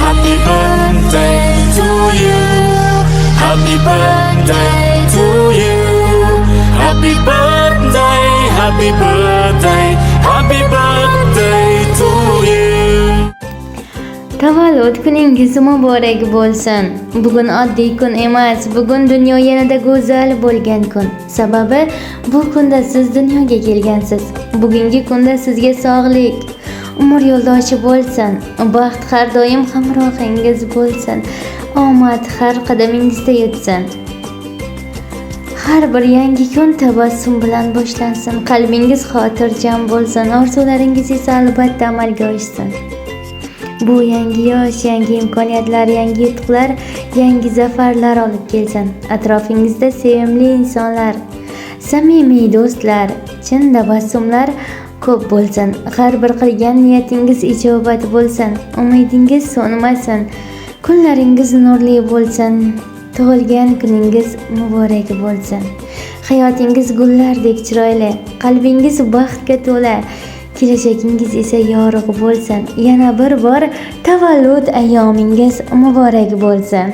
Happy birthday to you. Happy birthday to you. Happy birthday, happy birthday, happy birthday to you. Tavallud kuningiz muborak bo'lsin. Bugun oddiy kun emas, bugun dunyo yanada go'zal bo'lgan kun. Sababi bu kunda siz dunyoga kelgansiz. Bugungi kunda sizga sog'lik, umr yo'ldoshi bo'lsin, baxt har doim hamrohingiz bo'lsin, omad har qadamingizda yetsin. Har bir yangi kun tabassum bilan boshlansin, qalbingiz xotirjam bo'lsin, orzularingiz esa albatta amalga oshsin. Bu yangi yosh, yangi imkoniyatlar, yangi yutuqlar, yangi zafarlar olib kelsin. Atrofingizda sevimli insonlar, samimiy do'stlar, chin tabassumlar ko'p bo'lsin. Har bir qilgan niyatingiz ijobat bo'lsin. Umidingiz so'nmasin. Kunlaringiz nurli bo'lsin. Tug'ilgan kuningiz muborak bo'lsin. Hayotingiz gullardek chiroyli, qalbingiz baxtga to'la, kelajagingiz esa yorug' bo'lsin. Yana bir bor tavallud ayyomingiz muborak bo'lsin.